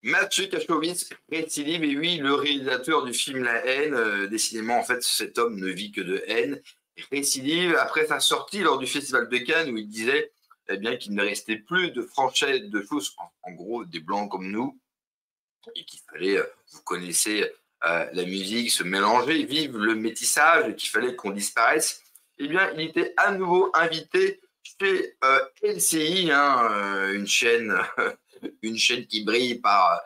Mathieu Kassovitz récidive, et oui, le réalisateur du film La Haine, décidément, en fait, cet homme ne vit que de haine, récidive après sa sortie lors du Festival de Cannes où il disait eh bien, qu'il ne restait plus de franchise de choses, en gros, des blancs comme nous, et qu'il fallait, vous connaissez la musique, se mélanger, vivre le métissage, et qu'il fallait qu'on disparaisse. Eh bien, il était à nouveau invité chez LCI, hein, une chaîne qui brille par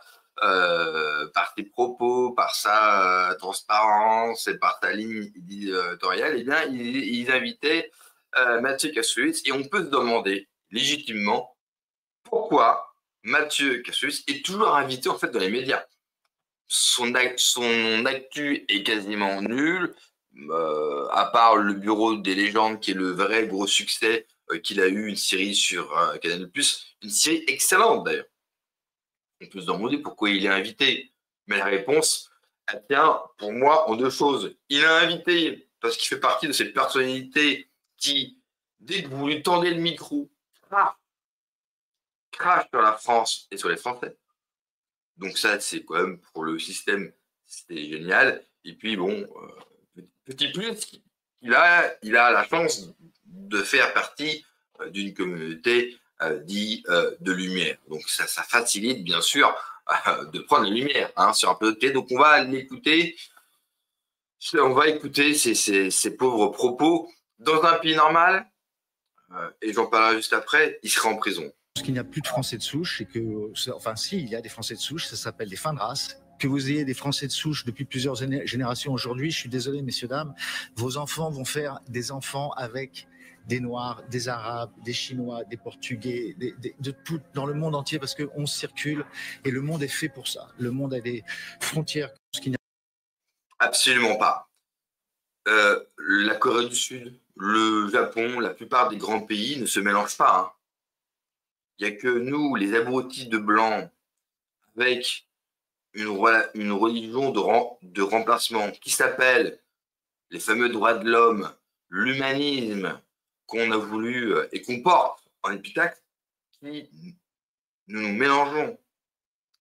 ses propos, par sa transparence et par sa ligne éditoriale. Eh bien, ils invitaient Mathieu Kassovitz, et on peut se demander légitimement pourquoi Mathieu Kassovitz est toujours invité en fait dans les médias. Son actu est quasiment nul, à part le Bureau des légendes qui est le vrai gros succès qu'il a eu, une série sur Canal+, une série excellente d'ailleurs. On peut se demander pourquoi il est invité, mais la réponse, elle tient pour moi en deux choses. Il est invité parce qu'il fait partie de ces personnalités qui, dès que vous lui tendez le micro, crache sur la France et sur les Français. Donc ça, c'est quand même pour le système, c'était génial. Et puis bon, petit plus, il a la chance de faire partie d'une communauté dite de lumière. Donc ça facilite bien sûr de prendre la lumière sur un peu de thé. Donc on va l'écouter, on va écouter ces pauvres propos. Dans un pays normal, et j'en parlerai juste après, il serait en prison. Parce qu'il n'y a plus de Français de souche, et que, enfin si, il y a des Français de souche, ça s'appelle des fins de race. Que vous ayez des Français de souche depuis plusieurs générations aujourd'hui, je suis désolé messieurs, dames, vos enfants vont faire des enfants avec des Noirs, des Arabes, des Chinois, des Portugais, de tout dans le monde entier, parce qu'on circule et le monde est fait pour ça. Le monde a des frontières. Absolument pas. La Corée du Sud, le Japon, la plupart des grands pays ne se mélangent pas. Il n'y a que nous, les abrutis de blanc, avec une religion de remplacement qui s'appelle les fameux droits de l'homme, l'humanisme qu'on a voulu et qu'on porte en épitaphe, qui nous mélangeons.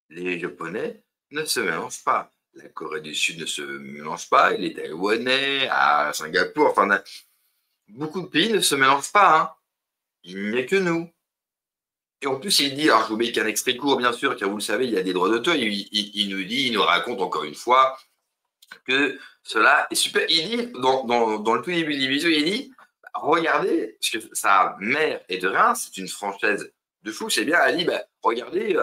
Les Japonais ne se mélangent pas. La Corée du Sud ne se mélange pas. Les Taïwanais, à Singapour, enfin, beaucoup de pays ne se mélangent pas. Il n'y a que nous. Et en plus, il dit, alors je vous mets qu'un extrait court, bien sûr, car vous le savez, il y a des droits d'auteur. Il nous raconte encore une fois que cela est super. Il dit, dans le tout début de l'émission, il dit, regardez, parce que sa mère est de Reims, c'est une Française de fou, c'est bien, elle dit, regardez,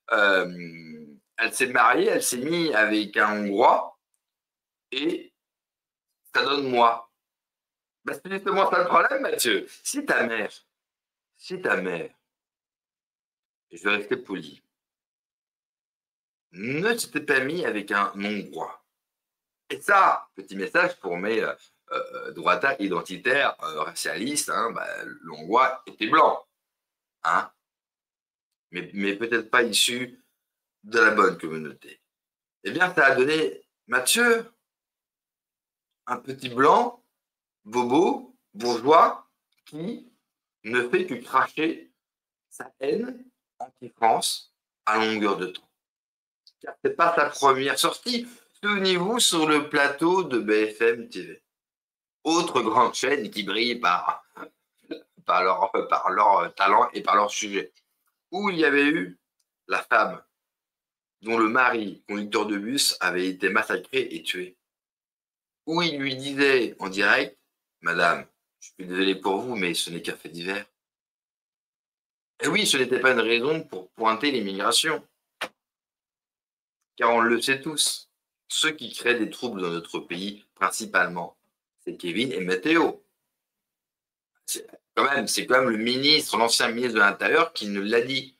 elle s'est mariée, elle s'est mise avec un Hongrois, et ça donne moi. C'est justement ça le problème, Mathieu. Si ta mère, je vais rester poli, ne s'était pas mis avec un Hongrois. Et ça, petit message pour mes droitards identitaires, racialistes, le Hongrois était blanc. Mais peut-être pas issu de la bonne communauté. Eh bien, ça a donné Mathieu, un petit blanc, bobo, bourgeois, qui ne fait que cracher sa haine anti-France à longueur de temps. Car ce n'est pas sa première sortie. Souvenez-vous sur le plateau de BFM TV. Autre grande chaîne qui brille par leur talent et par leur sujet. Où il y avait eu la femme dont le mari, conducteur de bus, avait été massacré et tué. Où il lui disait en direct, Madame, je suis désolé pour vous, mais ce n'est qu'un fait divers. Et oui, ce n'était pas une raison pour pointer l'immigration. Car on le sait tous, ceux qui créent des troubles dans notre pays, principalement, c'est Kevin et Matteo. C'est quand même le ministre, l'ancien ministre de l'Intérieur qui nous l'a dit.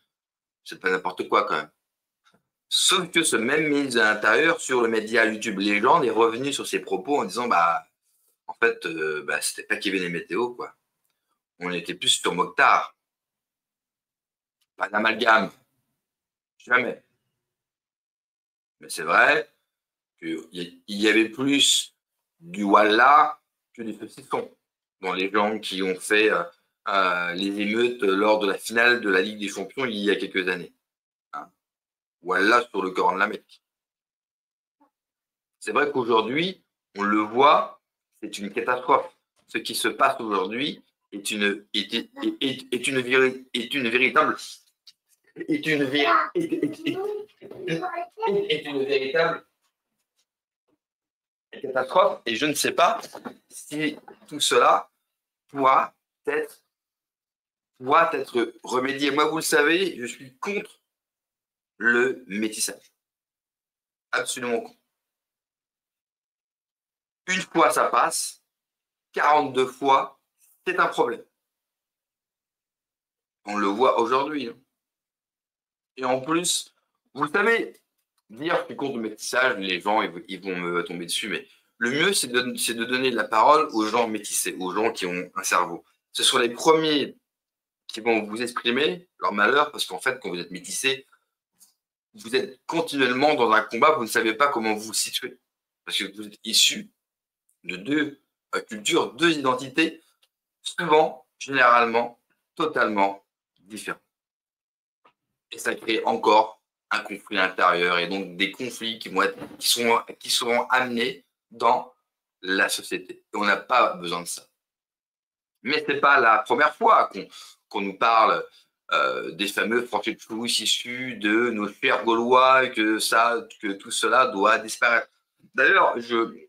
C'est pas n'importe quoi quand même. Sauf que ce même ministre de l'Intérieur, sur le média YouTube Légende, est revenu sur ses propos en disant en fait, c'était pas Kevin et Météo, quoi. On était plus sur Mokhtar. Pas d'amalgame. Jamais. Mais c'est vrai qu'il y avait plus du Wallah que du saucisson dans les gens qui ont fait les émeutes lors de la finale de la Ligue des Champions il y a quelques années. ou Allah sur le Coran de la Mecque. C'est vrai qu'aujourd'hui, on le voit, c'est une catastrophe. Ce qui se passe aujourd'hui est une véritable catastrophe, et je ne sais pas si tout cela pourra être remédié. Moi, vous le savez, je suis contre le métissage. Absolument contre. Une fois, ça passe. 42 fois, c'est un problème. On le voit aujourd'hui. Et en plus, vous le savez, dire que je suis contre le métissage, les gens ils vont me tomber dessus, mais le mieux, c'est de donner de la parole aux gens métissés, aux gens qui ont un cerveau. Ce sont les premiers qui vont vous exprimer leur malheur, parce qu'en fait, quand vous êtes métissé, vous êtes continuellement dans un combat, vous ne savez pas comment vous vous situer. Parce que vous êtes issus de deux cultures, deux identités, souvent, généralement, totalement différentes. Et ça crée encore un conflit intérieur, et donc des conflits qui seront amenés dans la société. Et on n'a pas besoin de ça. Mais ce n'est pas la première fois qu'on nous parle des fameux Français de souche issus de nos chers Gaulois, et que tout cela doit disparaître. D'ailleurs,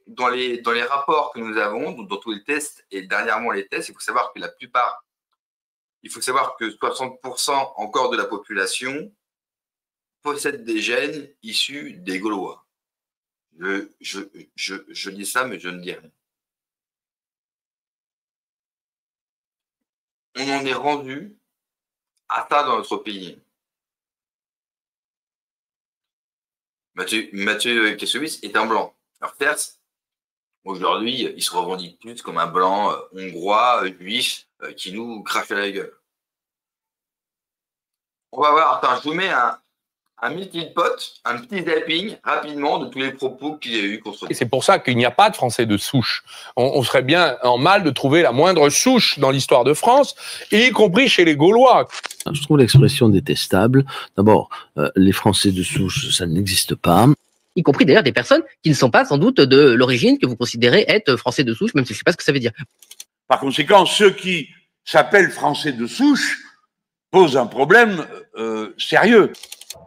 dans les rapports que nous avons, dans tous les tests, et dernièrement les tests, il faut savoir que 60% encore de la population possède des gènes issus des Gaulois. Je dis ça, mais je ne dis rien. On en est rendu à ça dans notre pays. Mathieu Kassovitz est un blanc. Alors certes, aujourd'hui, il se revendique plus comme un blanc hongrois, juif, qui nous crache à la gueule. On va voir, attends, je vous mets un melting pot, un petit zapping rapidement de tous les propos qu'il y a eu contre. Et c'est pour ça qu'il n'y a pas de Français de souche. On serait bien en mal de trouver la moindre souche dans l'histoire de France, y compris chez les Gaulois. Je trouve l'expression détestable. D'abord, les Français de souche, ça n'existe pas. Y compris d'ailleurs des personnes qui ne sont pas sans doute de l'origine que vous considérez être Français de souche, même si je ne sais pas ce que ça veut dire. Par conséquent, ceux qui s'appellent Français de souche posent un problème sérieux.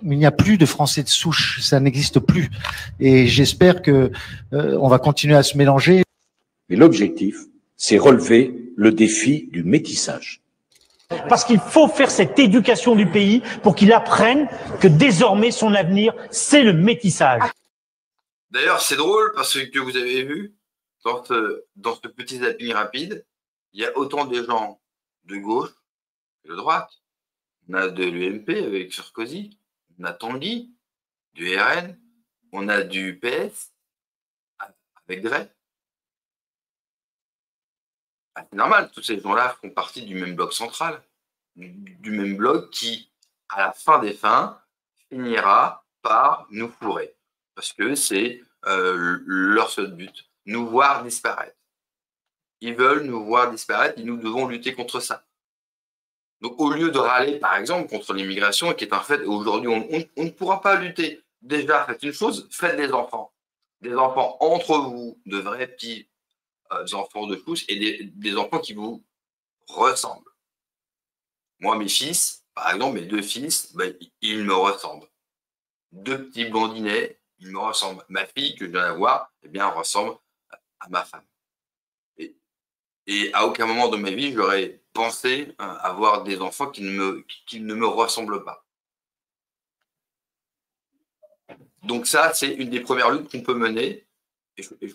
Il n'y a plus de Français de souche, ça n'existe plus. Et j'espère que on va continuer à se mélanger. Mais l'objectif, c'est relever le défi du métissage. Parce qu'il faut faire cette éducation du pays pour qu'il apprenne que désormais son avenir, c'est le métissage. D'ailleurs, c'est drôle parce que vous avez vu, dans ce petit zapping rapide, il y a autant de gens de gauche que de droite. On a de l'UMP avec Sarkozy, on a Tanguy, du RN, on a du PS avec Drey. C'est normal, tous ces gens-là font partie du même bloc central, du même bloc qui, à la fin des fins, finira par nous fourrer. Parce que c'est leur seul but, nous voir disparaître. Ils veulent nous voir disparaître et nous devons lutter contre ça. Donc, au lieu de râler, par exemple, contre l'immigration, qui est un fait, aujourd'hui, on ne pourra pas lutter. Déjà, faites une chose, faites des enfants. Des enfants entre vous, de vrais petits enfants de pouce, et des enfants qui vous ressemblent. Moi, mes fils, par exemple, mes deux fils, ben, ils me ressemblent. Deux petits blondinets, ils me ressemblent. Ma fille, que je viens d'avoir, eh bien, ressemble à ma femme. Et à aucun moment de ma vie, j'aurais pensé avoir des enfants qui ne me ressemblent pas. Donc ça, c'est une des premières luttes qu'on peut mener. Et je